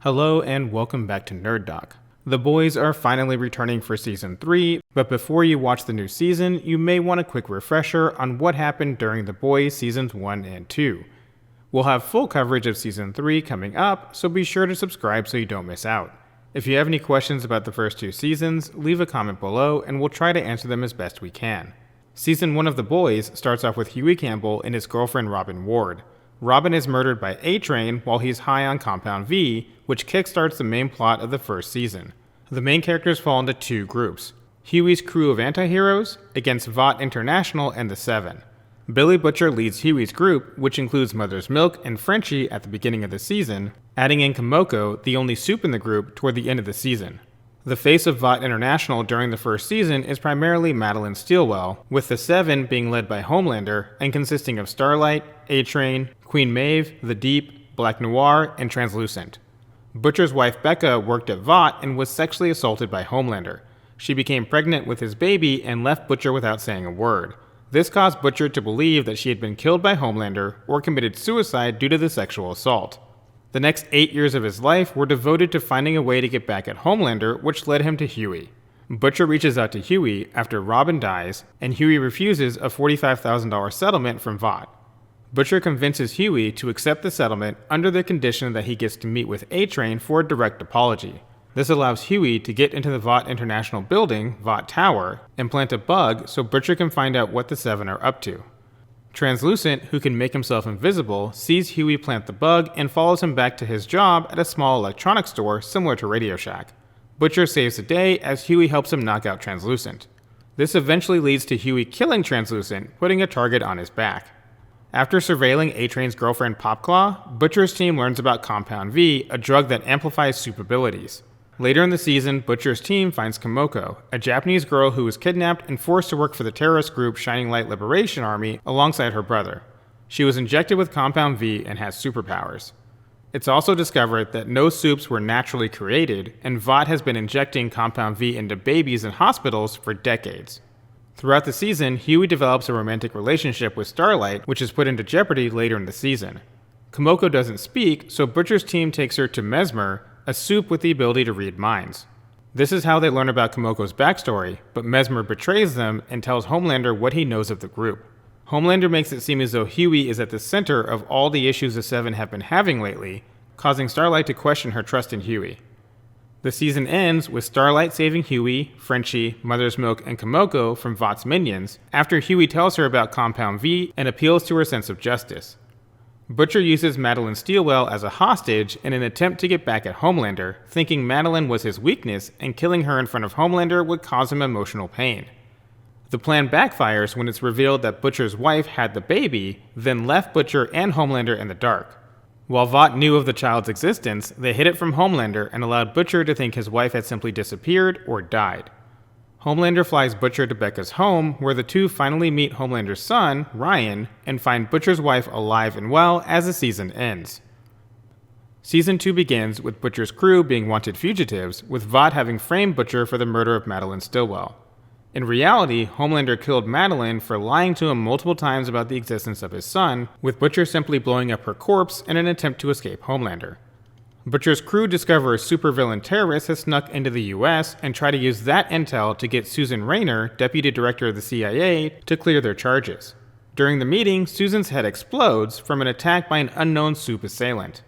Hello and welcome back to Nerd Doc. The boys are finally returning for Season 3, but before you watch the new season, you may want a quick refresher on what happened during The Boys Seasons 1 and 2. We'll have full coverage of Season 3 coming up, so be sure to subscribe so you don't miss out. If you have any questions about the first two seasons, leave a comment below and we'll try to answer them as best we can. Season 1 of The Boys starts off with Hughie Campbell and his girlfriend Robin Ward. Robin is murdered by A-Train while he's high on Compound V, which kickstarts the main plot of the first season. The main characters fall into two groups: Hughie's crew of anti-heroes against Vought International and the Seven. Billy Butcher leads Hughie's group, which includes Mother's Milk and Frenchie at the beginning of the season, adding in Komoko, the only soup in the group, toward the end of the season. The face of Vought International during the first season is primarily Madeline Steelwell, with the Seven being led by Homelander and consisting of Starlight, A-Train, Queen Maeve, The Deep, Black Noir, and Translucent. Butcher's wife Becca worked at Vought and was sexually assaulted by Homelander. She became pregnant with his baby and left Butcher without saying a word. This caused Butcher to believe that she had been killed by Homelander or committed suicide due to the sexual assault. The next 8 years of his life were devoted to finding a way to get back at Homelander, which led him to Hughie. Butcher reaches out to Hughie after Robin dies, and Hughie refuses a $45,000 settlement from Vought. Butcher convinces Hughie to accept the settlement under the condition that he gets to meet with A-Train for a direct apology. This allows Hughie to get into the Vought International building, Vought Tower, and plant a bug so Butcher can find out what the Seven are up to. Translucent, who can make himself invisible, sees Hughie plant the bug and follows him back to his job at a small electronics store similar to Radio Shack. Butcher saves the day as Hughie helps him knock out Translucent. This eventually leads to Hughie killing Translucent, putting a target on his back. After surveilling A-Train's girlfriend Popclaw, Butcher's team learns about Compound V, a drug that amplifies soup abilities. Later in the season, Butcher's team finds Komoko, a Japanese girl who was kidnapped and forced to work for the terrorist group Shining Light Liberation Army alongside her brother. She was injected with Compound V and has superpowers. It's also discovered that no soups were naturally created, and Vought has been injecting Compound V into babies in hospitals for decades. Throughout the season, Hughie develops a romantic relationship with Starlight, which is put into jeopardy later in the season. Komoko doesn't speak, so Butcher's team takes her to Mesmer, a soup with the ability to read minds. This is how they learn about Komoko's backstory, but Mesmer betrays them and tells Homelander what he knows of the group. Homelander makes it seem as though Hughie is at the center of all the issues the Seven have been having lately, causing Starlight to question her trust in Hughie. The season ends with Starlight saving Hughie, Frenchie, Mother's Milk, and Komoko from Vought's minions after Hughie tells her about Compound V and appeals to her sense of justice. Butcher uses Madeline Steelwell as a hostage in an attempt to get back at Homelander, thinking Madeline was his weakness and killing her in front of Homelander would cause him emotional pain. The plan backfires when it's revealed that Butcher's wife had the baby, then left Butcher and Homelander in the dark. While Vought knew of the child's existence, they hid it from Homelander and allowed Butcher to think his wife had simply disappeared or died. Homelander flies Butcher to Becca's home, where the two finally meet Homelander's son, Ryan, and find Butcher's wife alive and well as the season ends. Season 2 begins with Butcher's crew being wanted fugitives, with Vought having framed Butcher for the murder of Madeline Steelwell. In reality, Homelander killed Madeline for lying to him multiple times about the existence of his son, with Butcher simply blowing up her corpse in an attempt to escape Homelander. Butcher's crew discover a supervillain terrorist has snuck into the US and try to use that intel to get Susan Rayner, deputy director of the CIA, to clear their charges. During the meeting, Susan's head explodes from an attack by an unknown soup assailant.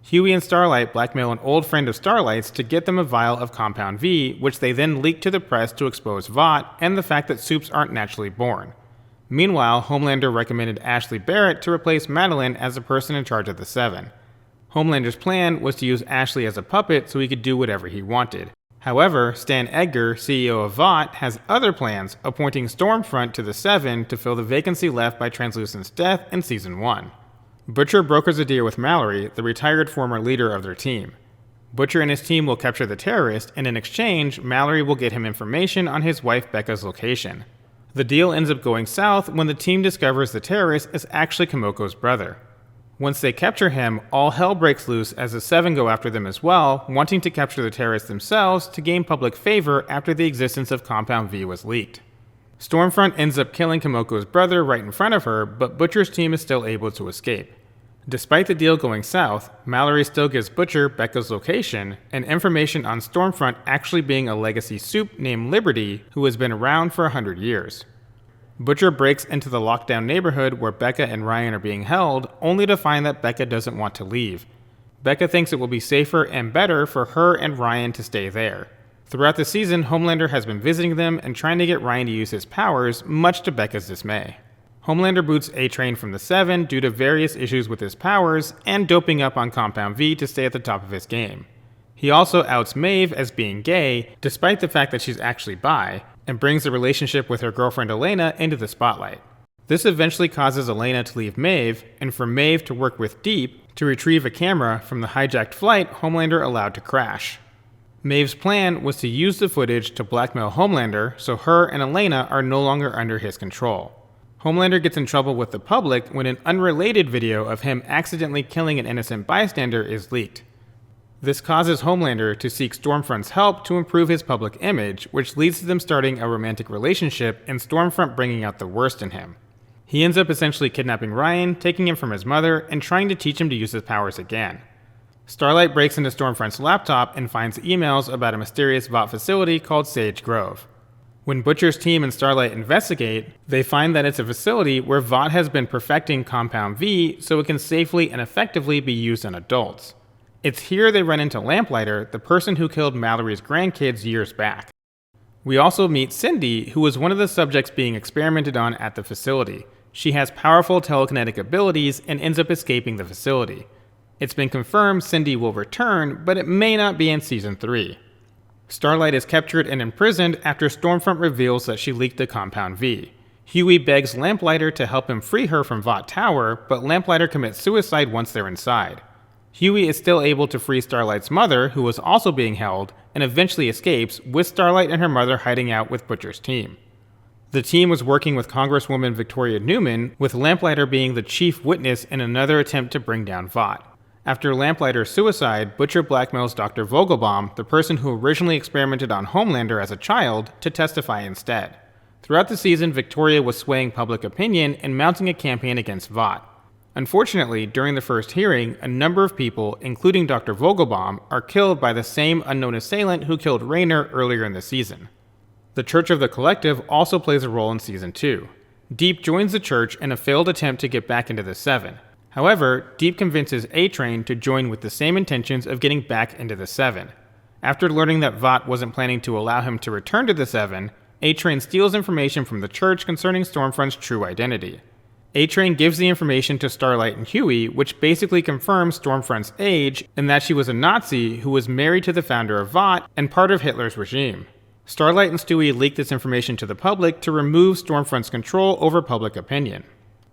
Hughie and Starlight blackmail an old friend of Starlight's to get them a vial of Compound V, which they then leak to the press to expose Vought and the fact that soups aren't naturally born. Meanwhile, Homelander recommended Ashley Barrett to replace Madeline as the person in charge of the Seven. Homelander's plan was to use Ashley as a puppet so he could do whatever he wanted. However, Stan Edgar, CEO of Vought, has other plans, appointing Stormfront to the Seven to fill the vacancy left by Translucent's death in Season 1. Butcher brokers a deal with Mallory, the retired former leader of their team. Butcher and his team will capture the terrorist, and in exchange, Mallory will get him information on his wife Becca's location. The deal ends up going south when the team discovers the terrorist is actually Komoko's brother. Once they capture him, all hell breaks loose as the Seven go after them as well, wanting to capture the terrorists themselves to gain public favor after the existence of Compound V was leaked. Stormfront ends up killing Komoko's brother right in front of her, but Butcher's team is still able to escape. Despite the deal going south, Mallory still gives Butcher Becca's location and information on Stormfront actually being a legacy soup named Liberty who has been around for 100 years. Butcher breaks into the lockdown neighborhood where Becca and Ryan are being held, only to find that Becca doesn't want to leave. Becca thinks it will be safer and better for her and Ryan to stay there. Throughout the season, Homelander has been visiting them and trying to get Ryan to use his powers, much to Becca's dismay. Homelander boots A-Train from the Seven due to various issues with his powers and doping up on Compound V to stay at the top of his game. He also outs Maeve as being gay, despite the fact that she's actually bi, and brings the relationship with her girlfriend Elena into the spotlight. This eventually causes Elena to leave Maeve, and for Maeve to work with Deep to retrieve a camera from the hijacked flight Homelander allowed to crash. Maeve's plan was to use the footage to blackmail Homelander so her and Elena are no longer under his control. Homelander gets in trouble with the public when an unrelated video of him accidentally killing an innocent bystander is leaked. This causes Homelander to seek Stormfront's help to improve his public image, which leads to them starting a romantic relationship and Stormfront bringing out the worst in him. He ends up essentially kidnapping Ryan, taking him from his mother, and trying to teach him to use his powers again. Starlight breaks into Stormfront's laptop and finds emails about a mysterious Vought facility called Sage Grove. When Butcher's team and Starlight investigate, they find that it's a facility where Vought has been perfecting Compound V so it can safely and effectively be used on adults. It's here they run into Lamplighter, the person who killed Mallory's grandkids years back. We also meet Cindy, who was one of the subjects being experimented on at the facility. She has powerful telekinetic abilities and ends up escaping the facility. It's been confirmed Cindy will return, but it may not be in Season 3. Starlight is captured and imprisoned after Stormfront reveals that she leaked the Compound V. Huey begs Lamplighter to help him free her from Vought Tower, but Lamplighter commits suicide once they're inside. Huey is still able to free Starlight's mother, who was also being held, and eventually escapes, with Starlight and her mother hiding out with Butcher's team. The team was working with Congresswoman Victoria Newman, with Lamplighter being the chief witness in another attempt to bring down Vought. After Lamplighter's suicide, Butcher blackmails Dr. Vogelbaum, the person who originally experimented on Homelander as a child, to testify instead. Throughout the season, Victoria was swaying public opinion and mounting a campaign against Vought. Unfortunately, during the first hearing, a number of people, including Dr. Vogelbaum, are killed by the same unknown assailant who killed Raynor earlier in the season. The Church of the Collective also plays a role in Season 2. Deep joins the Church in a failed attempt to get back into the Seven. However, Deep convinces A-Train to join with the same intentions of getting back into the Seven. After learning that Vought wasn't planning to allow him to return to the Seven, A-Train steals information from the Church concerning Stormfront's true identity. A-Train gives the information to Starlight and Huey, which basically confirms Stormfront's age and that she was a Nazi who was married to the founder of Vought and part of Hitler's regime. Starlight and Stewie leak this information to the public to remove Stormfront's control over public opinion.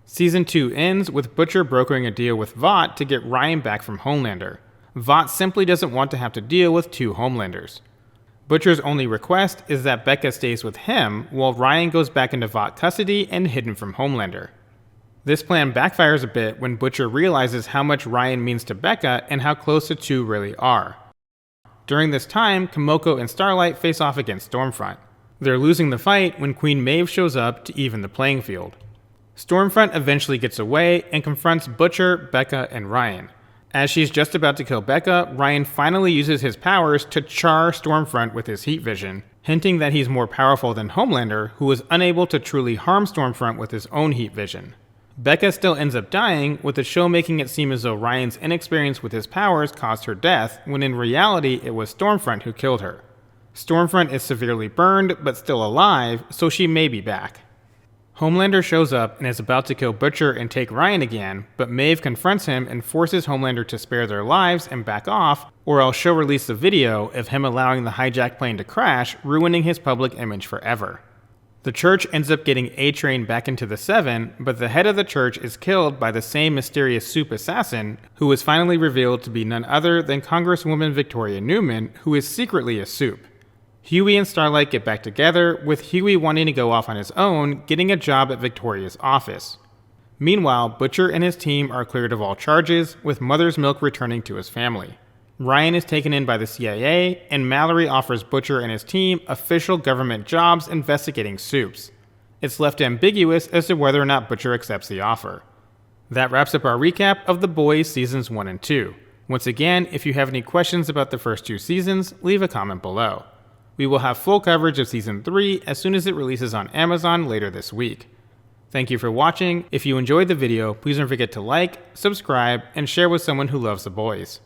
Season 2 ends with Butcher brokering a deal with Vought to get Ryan back from Homelander. Vought simply doesn't want to have to deal with two Homelanders. Butcher's only request is that Becca stays with him while Ryan goes back into Vought custody and hidden from Homelander. This plan backfires a bit when Butcher realizes how much Ryan means to Becca and how close the two really are. During this time, Kimiko and Starlight face off against Stormfront. They're losing the fight when Queen Maeve shows up to even the playing field. Stormfront eventually gets away and confronts Butcher, Becca, and Ryan. As she's just about to kill Becca, Ryan finally uses his powers to char Stormfront with his heat vision, hinting that he's more powerful than Homelander, who was unable to truly harm Stormfront with his own heat vision. Becca still ends up dying, with the show making it seem as though Ryan's inexperience with his powers caused her death, when in reality it was Stormfront who killed her. Stormfront is severely burned, but still alive, so she may be back. Homelander shows up and is about to kill Butcher and take Ryan again, but Maeve confronts him and forces Homelander to spare their lives and back off, or else she'll release a video of him allowing the hijacked plane to crash, ruining his public image forever. The Church ends up getting A-Train back into the Seven, but the head of the Church is killed by the same mysterious soup assassin, who is finally revealed to be none other than Congresswoman Victoria Newman, who is secretly a soup. Huey and Starlight get back together, with Huey wanting to go off on his own, getting a job at Victoria's office. Meanwhile, Butcher and his team are cleared of all charges, with Mother's Milk returning to his family. Ryan is taken in by the CIA, and Mallory offers Butcher and his team official government jobs investigating soups. It's left ambiguous as to whether or not Butcher accepts the offer. That wraps up our recap of The Boys Seasons 1 and 2. Once again, if you have any questions about the first 2 seasons, leave a comment below. We will have full coverage of Season 3 as soon as it releases on Amazon later this week. Thank you for watching. If you enjoyed the video, please don't forget to like, subscribe, and share with someone who loves The Boys.